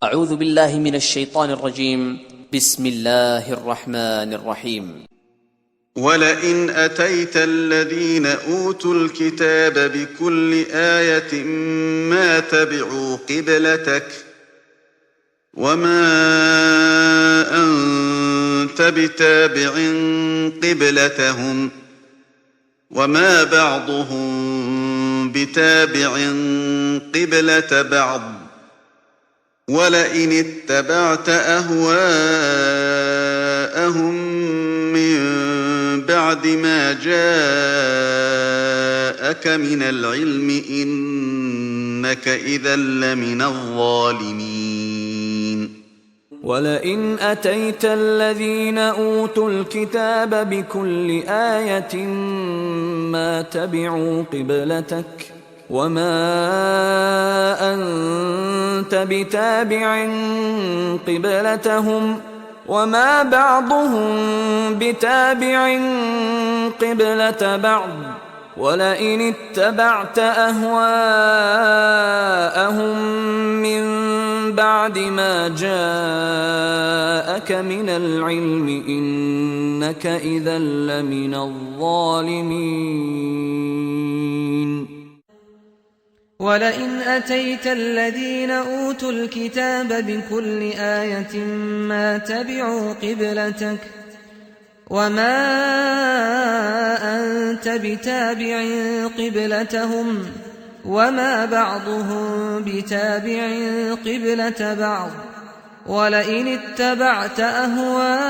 أعوذ بالله من الشيطان الرجيم. بسم الله الرحمن الرحيم. ولئن أتيت الذين أوتوا الكتاب بكل آية ما تبعوا قبلتك وما أنت بتابع قبلتهم وما بعضهم بتابع قبلة بعض ولئن اتبعت أهواءهم من بعد ما جاءك من العلم إنك إذا لمن الظالمين. ولئن أتيت الذين أوتوا الكتاب بكل آية ما تبعوا قبلتك وما أنت بتابع قبلتهم وما بعضهم بتابع قبلة بعض ولئن اتبعت أهواءهم من بعد ما جاءك من العلم إنك إذا لمن الظالمين. ولئن أتيت الذين أوتوا الكتاب بكل آية ما تبعوا قبلتك وما أنت بتابع قبلتهم وما بعضهم بتابع قبلة بعض ولئن اتبعت أهواءهم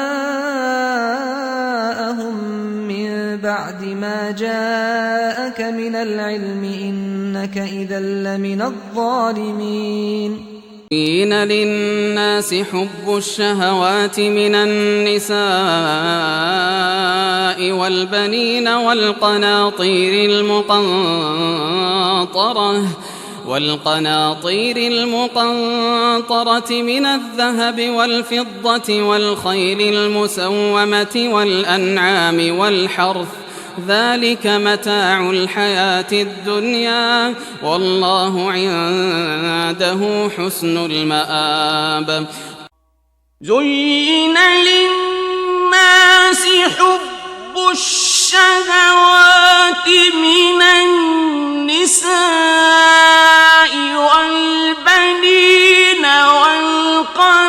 من بعد ما جاءك من العلم إنك إذا لمن الظالمين. زين للناس حب الشهوات من النساء والبنين والقناطير المقنطرة من الذهب والفضة والخيل المسومة والأنعام والحرث ذلك متاع الحياة الدنيا والله عنده حسن المآب. زين للناس حب الشهوات من النساء والبنين والقناطير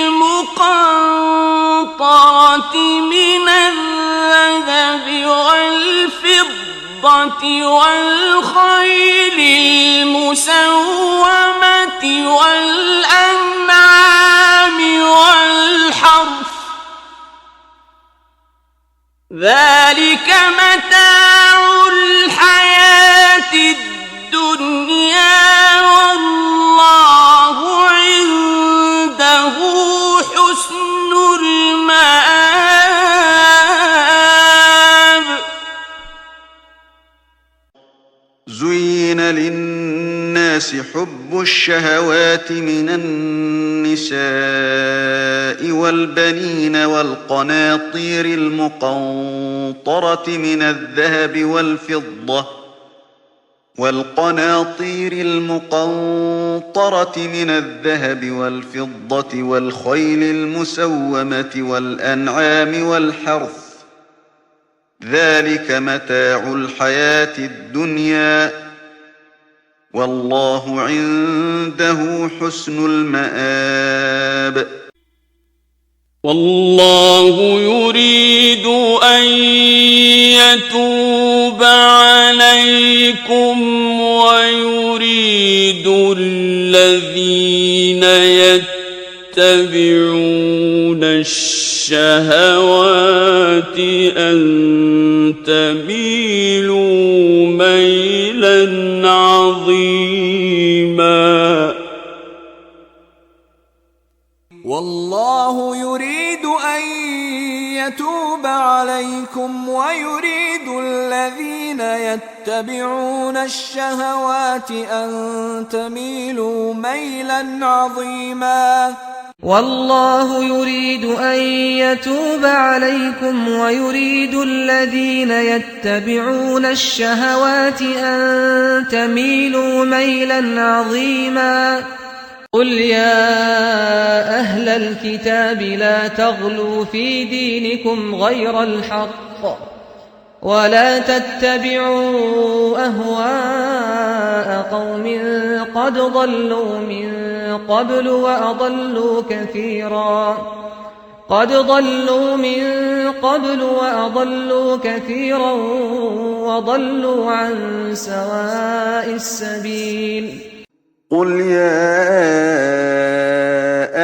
المقنطرة من الذهب والفضة والخيل المسومة والأنعام والحرث ذلك متاع الحياة الدنيا والله عنده حسن المآب. زين للناس حب الشهوات من النساء والبنين والقناطير المقنطرة من الذهب والفضة والخيل المسومة والأنعام والحرث ذلك متاع الحياة الدنيا والله عنده حسن المآب. والله يريد أن يتوب عليكم ويريد الذين يتبعون الشهوات أن تميلوا ميلا عظيما. والله يريد أن يتوب عليكم ويريد الذين يتبعون الشهوات أن تميلوا ميلا عظيما. والله يريد أن يتوب عليكم ويريد الذين يتبعون الشهوات أن تميلوا ميلا عظيما قل يا أهل الكتاب لا تغلوا في دينكم غير الحق ولا تتبعوا أهواء قوم قد ضلوا من قبل وأضلوا كثيرا وضلوا عن سواء السبيل قل يا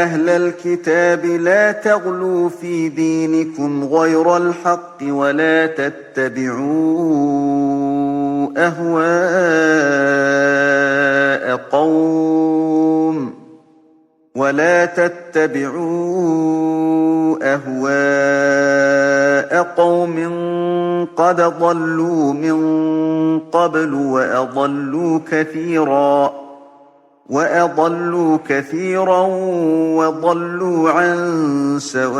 أهل الكتاب لا تغلوا في دينكم غير الحق ولا تتبعوا أهواء قوم قد ضلوا من قبل وأضلوا كثيرا وضلوا عن سواء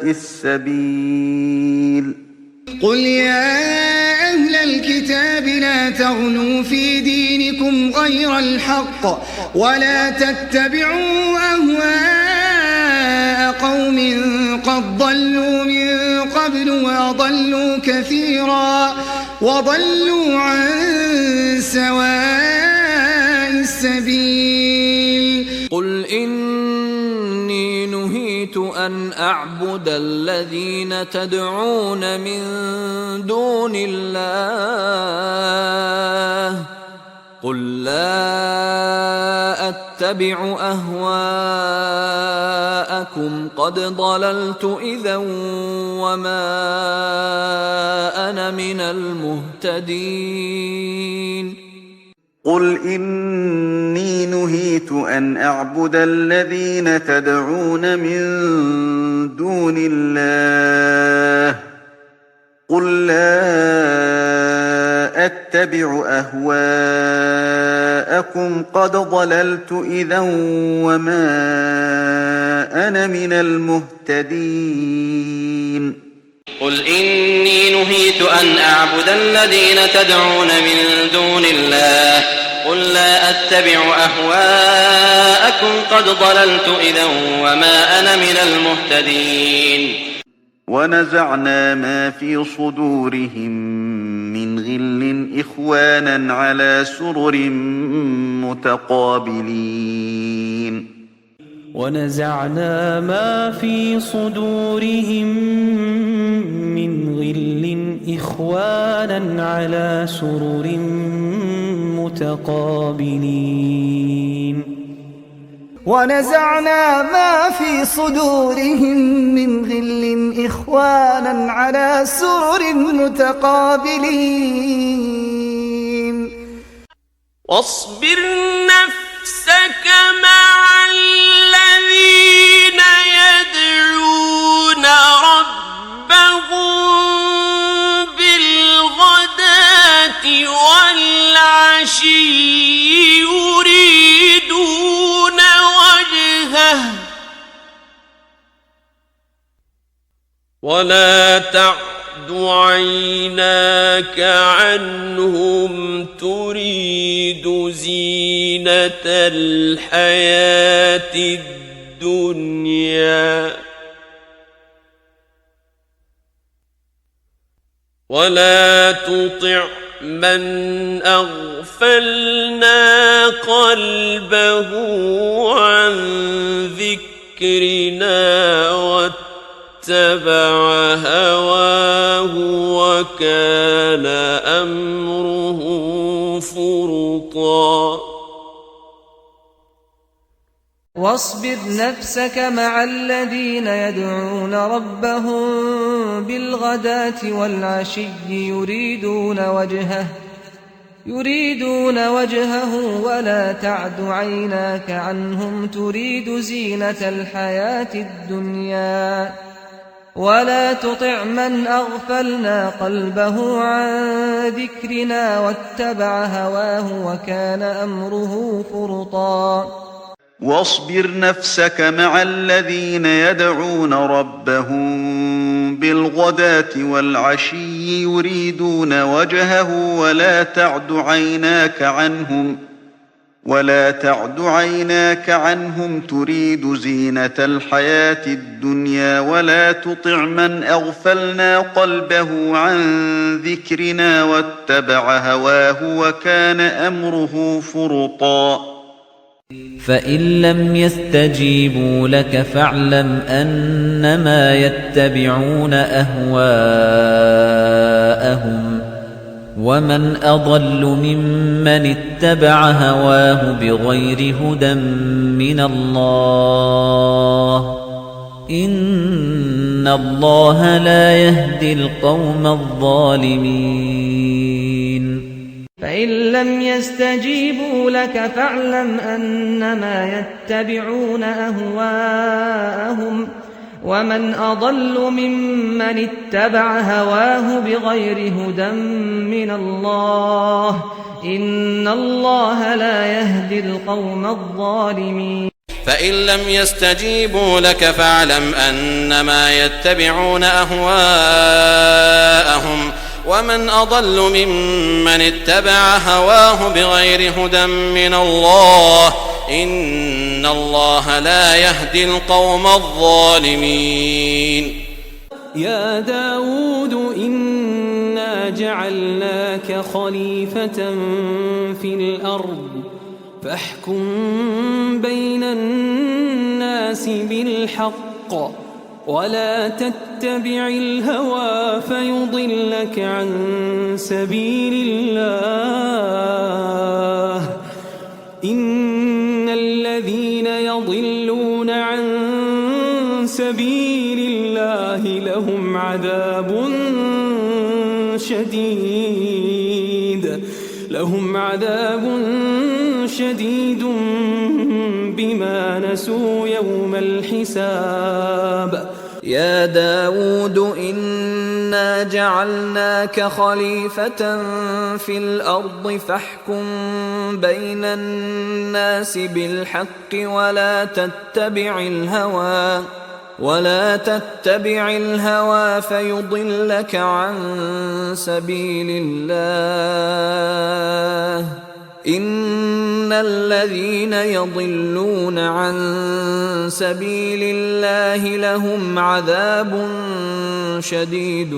السبيل قل يا أهل الكتاب لا تغلوا في دينكم غير الحق ولا تتبعوا أهواء قوم قد ضلوا من قبل وأضلوا كثيرا وضلوا عن سواء السبيل قل إني نهيت أن أعبد الذين تدعون من دون الله قل لا أتبع أهواءكم قد ضللت إذا وما أنا من المهتدين قل إني نهيت أن أعبد الذين تدعون من دون الله قل لا أتبع أهواءكم قد ضللت إذا وما أنا من المهتدين قل إني نهيت أن أعبد الذين تدعون من دون الله قل لا أتبع أهواءكم قد ضللت إذا وما أنا من المهتدين ونزعنا ما في صدورهم من غل إخوانا على سرر متقابلين ونزعنا ما في صدورهم من غل إخوانا على سرر متقابلين ونزعنا ما في صدورهم من غل إخوانا على سرر متقابلين واصبر نفسك مع الذين يدعون ربهم بالغداة والعشي يريدون وجهه ولا تعد عيناك عنهم تريد زينة الحياة الدنيا ولا تطع من أغفلنا قلبه عن ذكرنا واتبع هواه وكان أمره فرطا واصبر نفسك مع الذين يدعون ربهم بالغداة والعشي يريدون وجهه ولا تعد عيناك عنهم تريد زينة الحياة الدنيا ولا تطع من أغفلنا قلبه عن ذكرنا واتبع هواه وكان أمره فرطا واصبر نفسك مع الذين يدعون ربهم بالغداة والعشي يريدون وجهه ولا تعد عيناك عنهم تريد زينة الحياة الدنيا ولا تطع من أغفلنا قلبه عن ذكرنا واتبع هواه وكان أمره فرطا فإن لم يستجيبوا لك فاعلم أنما يتبعون أهواءهم ومن أضل ممن اتبع هواه بغير هدى من الله إن الله لا يهدي القوم الظالمين فإن لم يستجيبوا لك فاعلم أنما يتبعون أهواءهم ومن أضل ممن اتبع هواه بغير هدى من الله إن الله لا يهدي القوم الظالمين فإن لم يستجيبوا لك فاعلم أنما يتبعون أهواءهم ومن أضل ممن اتبع هواه بغير هدى من الله إن الله لا يهدي القوم الظالمين يا داود إنا جعلناك خليفة في الأرض فاحكم بين الناس بالحق ولا تتبع الهوى فيضلك عن سبيل الله إن الذين يضلون عن سبيل الله لهم عذاب شديد بما نسوا يوم الحساب يا داود إنا جعلناك خليفة في الأرض فاحكم بين الناس بالحق ولا تتبع الهوى فيضلك عن سبيل الله إن الذين يضلون عن سبيل الله لهم عذاب شديد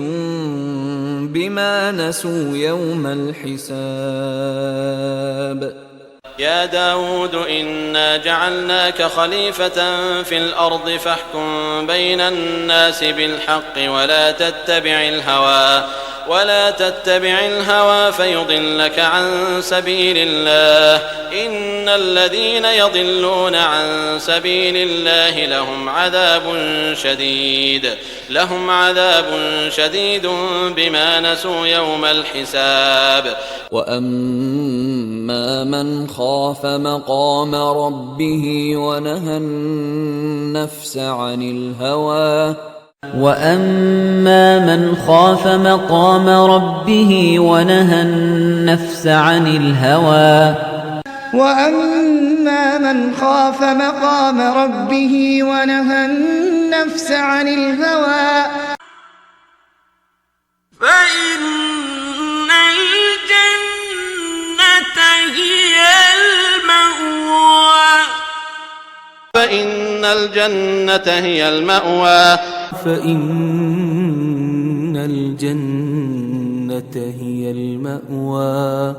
بما نسوا يوم الحساب يا داود إنا جعلناك خليفة في الأرض فاحكم بين الناس بالحق ولا تتبع الهوى فيضلك عن سبيل الله إن الذين يضلون عن سبيل الله لهم عذاب شديد بما نسوا يوم الحساب وأما من خاف مقام ربه ونهى النفس عن الهوى فإن الجنة هي المأوى فإن الجنة هي المأوى